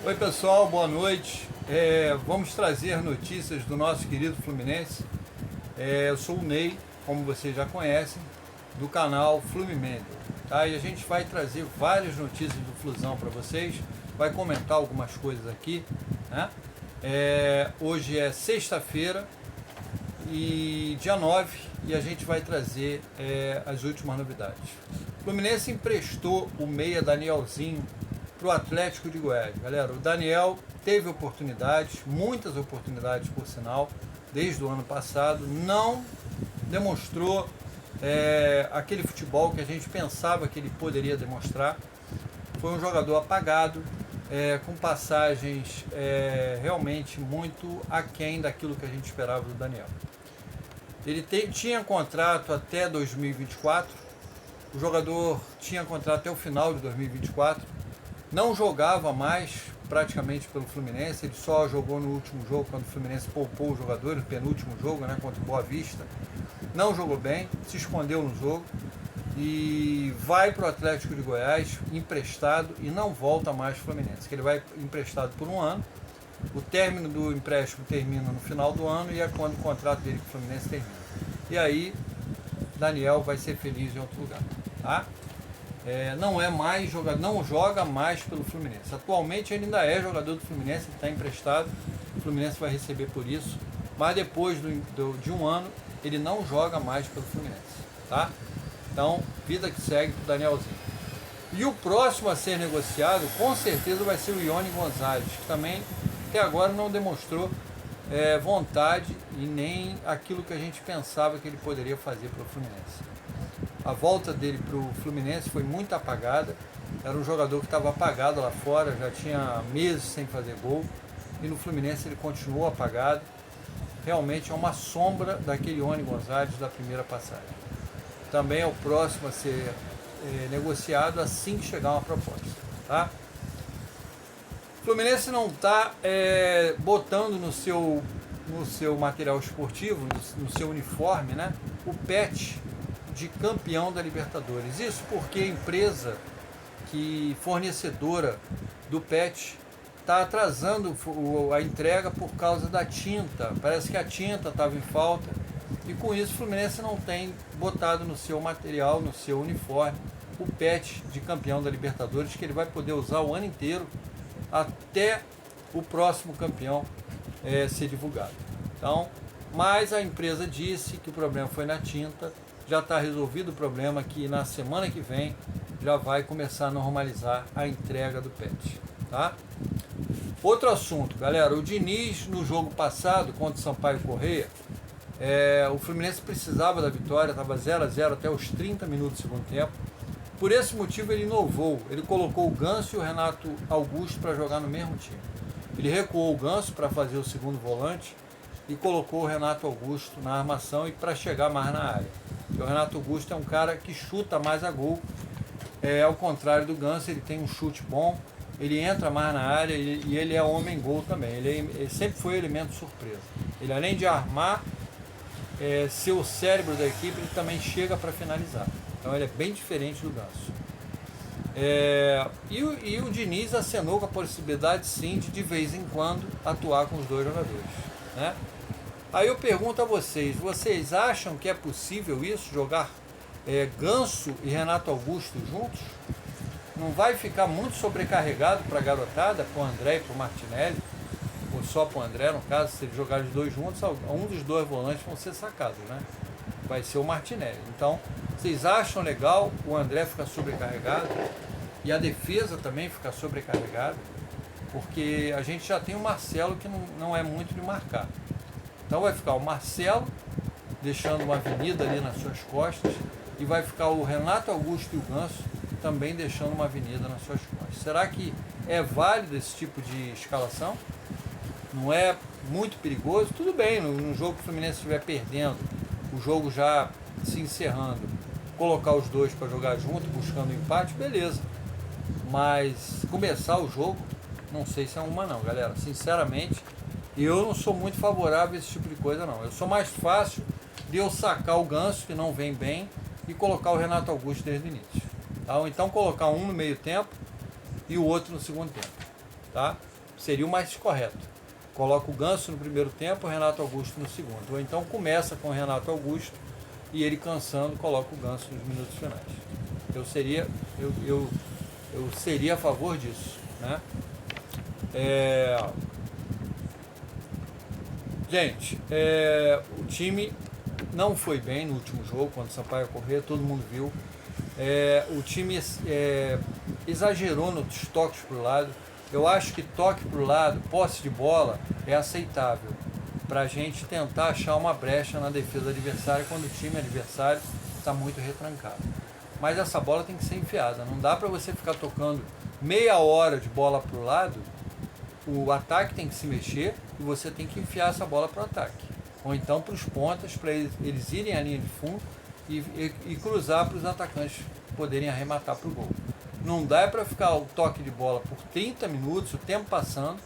Oi pessoal, boa noite. Vamos trazer notícias do nosso querido Fluminense. Eu sou o Ney, como vocês já conhecem, do canal Fluminense. Tá? E a gente vai trazer várias notícias do Flusão para vocês, vai comentar algumas coisas aqui. Né? Hoje é sexta-feira, e dia 9, e a gente vai trazer as últimas novidades. O Fluminense emprestou o meia Danielzinho para o Atlético de Goiás. Galera, o Daniel teve oportunidades, muitas oportunidades por sinal, desde o ano passado, não demonstrou aquele futebol que a gente pensava que ele poderia demonstrar. Foi um jogador apagado, com passagens realmente muito aquém daquilo que a gente esperava do Daniel. Ele tinha contrato até 2024, o jogador tinha contrato até o final de 2024, não jogava mais praticamente pelo Fluminense, ele só jogou no último jogo, quando o Fluminense poupou o jogador, no penúltimo jogo, né, contra o Boa Vista. Não jogou bem, se escondeu no jogo e vai para o Atlético de Goiás emprestado e não volta mais para o Fluminense, que ele vai emprestado por um ano. O término do empréstimo termina no final do ano e é quando o contrato dele com o Fluminense termina. E aí, Daniel vai ser feliz em outro lugar. Tá? Não é mais jogador, não joga mais pelo Fluminense. Atualmente ele ainda é jogador do Fluminense, está emprestado. O Fluminense vai receber por isso. Mas depois de um ano, ele não joga mais pelo Fluminense. Tá? Então, vida que segue para o Danielzinho. E o próximo a ser negociado, com certeza, vai ser o Ione Gonzalez, que também até agora não demonstrou vontade e nem aquilo que a gente pensava que ele poderia fazer para o Fluminense. A volta dele para o Fluminense foi muito apagada, era um jogador que estava apagado lá fora, já tinha meses sem fazer gol, e no Fluminense ele continuou apagado. Realmente é uma sombra daquele Ione Gonzalez da primeira passagem. Também é o próximo a ser negociado assim que chegar uma proposta. Tá? O Fluminense não está botando no seu material esportivo, no seu uniforme, né, o pet de campeão da Libertadores. Isso porque a empresa fornecedora do pet está atrasando a entrega por causa da tinta. Parece que a tinta estava em falta e com isso o Fluminense não tem botado no seu material, no seu uniforme, o pet de campeão da Libertadores, que ele vai poder usar o ano inteiro até o próximo campeão ser divulgado. Então, mas a empresa disse que o problema foi na tinta, já está resolvido o problema, que na semana que vem já vai começar a normalizar a entrega do pet. Tá? Outro assunto, galera, o Diniz no jogo passado contra o Sampaio Corrêa, o Fluminense precisava da vitória, estava 0-0 até os 30 minutos do segundo tempo. Por esse motivo ele inovou, ele colocou o Ganso e o Renato Augusto para jogar no mesmo time. Ele recuou o Ganso para fazer o segundo volante e colocou o Renato Augusto na armação e para chegar mais na área. E o Renato Augusto é um cara que chuta mais a gol, ao contrário do Ganso, ele tem um chute bom, ele entra mais na área e ele é homem-gol também, ele sempre foi elemento surpresa. Ele, além de armar, ser o cérebro da equipe, ele também chega para finalizar. Então ele é bem diferente do Ganso. E o Diniz acenou com a possibilidade, sim, de vez em quando atuar com os dois jogadores. Né? Aí eu pergunto a vocês acham que é possível isso, jogar Ganso e Renato Augusto juntos? Não vai ficar muito sobrecarregado para a garotada, para o André e para o Martinelli? Ou só para o André, no caso, se eles jogarem os dois juntos, um dos dois volantes vão ser sacados, né? Vai ser o Martinelli. Então, vocês acham legal o André ficar sobrecarregado e a defesa também ficar sobrecarregada? Porque a gente já tem o Marcelo que não é muito de marcar. Então vai ficar o Marcelo deixando uma avenida ali nas suas costas e vai ficar o Renato Augusto e o Ganso também deixando uma avenida nas suas costas. Será que é válido esse tipo de escalação? Não é muito perigoso? Tudo bem, no jogo que o Fluminense estiver perdendo, o jogo já se encerrando, colocar os dois para jogar junto, buscando um empate, beleza. Mas começar o jogo, não sei se é uma não, galera. Sinceramente, eu não sou muito favorável a esse tipo de coisa não. Eu sou mais fácil de eu sacar o Ganso, que não vem bem, e colocar o Renato Augusto desde o início. Tá? Ou então colocar um no meio tempo e o outro no segundo tempo. Tá? seria o mais correto. Coloca o Ganso no primeiro tempo, o Renato Augusto no segundo. Ou então começa com o Renato Augusto e ele cansando, coloca o Ganso nos minutos finais. Eu seria a favor disso, né? Gente, o time não foi bem no último jogo, quando o Sampaio correr, todo mundo viu. O time exagerou nos toques para o lado. Eu acho que toque para o lado, posse de bola, é aceitável para a gente tentar achar uma brecha na defesa adversária quando o time adversário está muito retrancado. Mas essa bola tem que ser enfiada. Não dá para você ficar tocando meia hora de bola para o lado. O ataque tem que se mexer e você tem que enfiar essa bola para o ataque. Ou então para os pontas, para eles irem à linha de fundo e cruzar para os atacantes poderem arrematar para o gol. Não dá para ficar o toque de bola por 30 minutos, o tempo passando,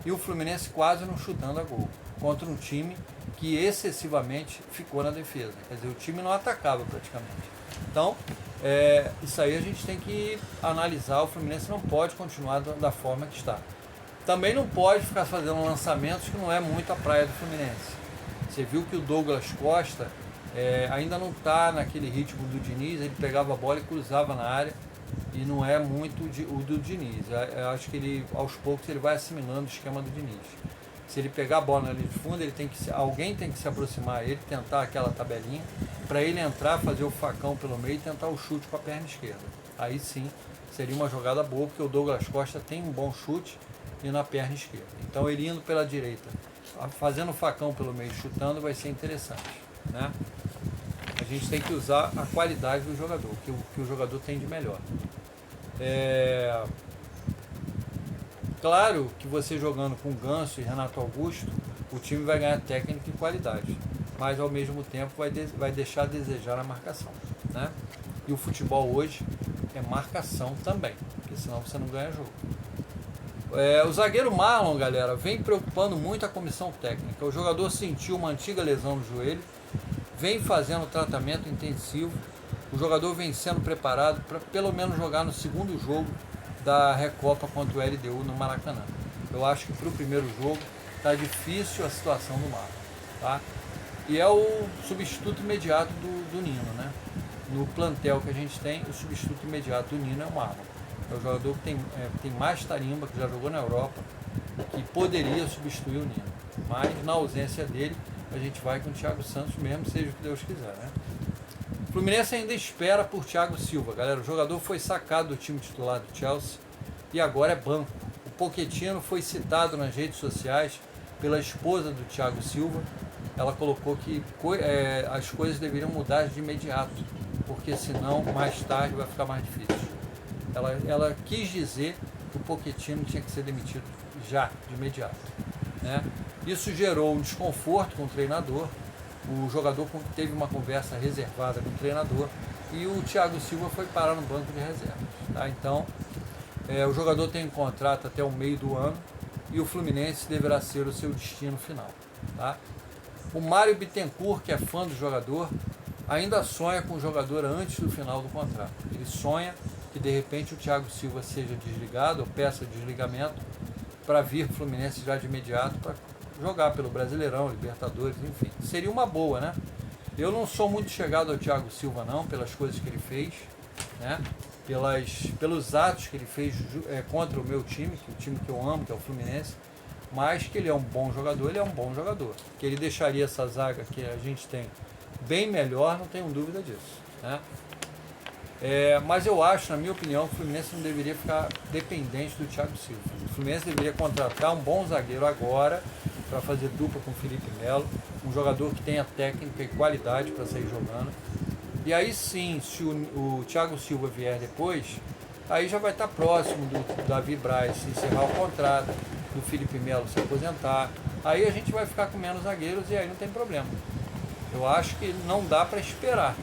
e o Fluminense quase não chutando a gol, contra um time que excessivamente ficou na defesa. Quer dizer, o time não atacava praticamente. Então, isso aí a gente tem que analisar. O Fluminense não pode continuar da forma que está. Também não pode ficar fazendo lançamentos que não é muito a praia do Fluminense. Você viu que o Douglas Costa ainda não está naquele ritmo do Diniz, ele pegava a bola e cruzava na área, e não é muito o do Diniz. Eu acho que ele, aos poucos, ele vai assimilando o esquema do Diniz. Se ele pegar a bola na linha de fundo, alguém tem que se aproximar a ele, tentar aquela tabelinha, para ele entrar, fazer o facão pelo meio e tentar o chute com a perna esquerda. Aí sim, seria uma jogada boa, porque o Douglas Costa tem um bom chute e na perna esquerda. Então ele indo pela direita, fazendo o facão pelo meio, chutando, vai ser interessante, né? A gente tem que usar a qualidade do jogador, que o jogador tem de melhor. Claro que você jogando com Ganso e Renato Augusto, o time vai ganhar técnica e qualidade, mas ao mesmo tempo vai deixar a desejar na marcação, né? E o futebol hoje é marcação também, porque senão você não ganha jogo. O zagueiro Marlon, galera, vem preocupando muito a comissão técnica. O jogador sentiu uma antiga lesão no joelho, vem fazendo tratamento intensivo. O jogador vem sendo preparado para pelo menos jogar no segundo jogo da Recopa contra o LDU no Maracanã. Eu acho que para o primeiro jogo está difícil a situação do Marlon, tá? E é o substituto imediato do Nino, né? No plantel que a gente tem, o substituto imediato do Nino é o Marlon. É o jogador que tem mais tarimba, que já jogou na Europa, que poderia substituir o Nino. Mas na ausência dele, a gente vai com o Thiago Santos mesmo, seja o que Deus quiser, né? O Fluminense ainda espera por Thiago Silva, galera. O jogador foi sacado do time titular do Chelsea e agora é banco. O Pochettino foi citado nas redes sociais pela esposa do Thiago Silva. Ela colocou que as coisas deveriam mudar de imediato, porque senão mais tarde vai ficar mais difícil. Ela quis dizer que o Pochettino tinha que ser demitido já, de imediato, né? Isso gerou um desconforto com o treinador. O jogador teve uma conversa reservada com o treinador e o Thiago Silva foi parar no banco de reservas, tá? Então, o jogador tem um contrato até o meio do ano e o Fluminense deverá ser o seu destino final, tá? O Mário Bittencourt, que é fã do jogador, ainda sonha com o jogador antes do final do contrato. Ele sonha que de repente o Thiago Silva seja desligado ou peça desligamento para vir para o Fluminense já de imediato para jogar pelo Brasileirão, Libertadores, enfim. Seria uma boa, né? Eu não sou muito chegado ao Thiago Silva não, pelas coisas que ele fez, né? Pelos atos que ele fez contra o meu time, que é o time que eu amo, que é o Fluminense, mas que ele é um bom jogador, ele é um bom jogador. Que ele deixaria essa zaga que a gente tem bem melhor, não tenho dúvida disso, né? Mas eu acho, na minha opinião, que o Fluminense não deveria ficar dependente do Thiago Silva. O Fluminense deveria contratar um bom zagueiro agora para fazer dupla com o Felipe Melo, um jogador que tenha técnica e qualidade para sair jogando. E aí sim, se o Thiago Silva vier depois, aí já vai estar próximo do Davi Braz encerrar o contrato, do Felipe Melo se aposentar. Aí a gente vai ficar com menos zagueiros e aí não tem problema. Eu acho que não dá para esperar.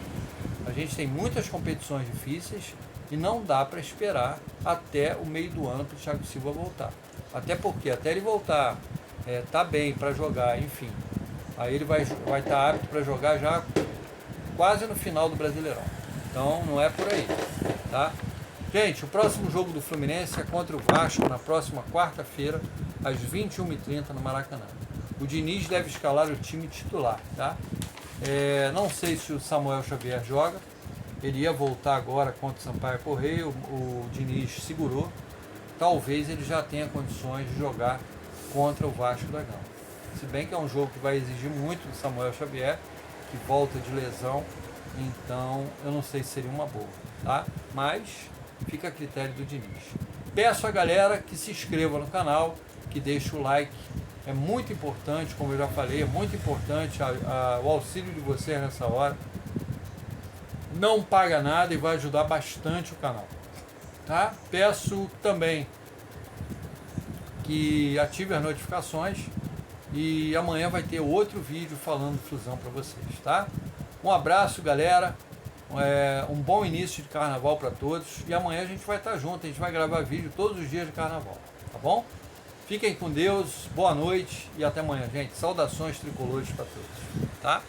A gente tem muitas competições difíceis e não dá para esperar até o meio do ano para o Thiago Silva voltar. Até porque, até ele voltar, tá bem para jogar, enfim, aí ele vai estar apto para jogar já quase no final do Brasileirão. Então não é por aí, tá? Gente, o próximo jogo do Fluminense é contra o Vasco na próxima quarta-feira, às 21h30 no Maracanã. O Diniz deve escalar o time titular, tá? Não sei se o Samuel Xavier joga. Ele ia voltar agora contra o Sampaio Correia, o Diniz segurou. Talvez ele já tenha condições de jogar contra o Vasco da Gama. Se bem que é um jogo que vai exigir muito do Samuel Xavier, que volta de lesão, então eu não sei se seria uma boa, tá? Mas fica a critério do Diniz. Peço a galera que se inscreva no canal, que deixe o like. É muito importante, como eu já falei, é muito importante o auxílio de vocês nessa hora. Não paga nada e vai ajudar bastante o canal, tá? Peço também que ative as notificações e amanhã vai ter outro vídeo falando de Flusão para vocês, tá? Um abraço, galera, um bom início de carnaval para todos e amanhã a gente vai estar junto, a gente vai gravar vídeo todos os dias de carnaval, tá bom? Fiquem com Deus, boa noite e até amanhã, gente. Saudações tricolores para todos, tá?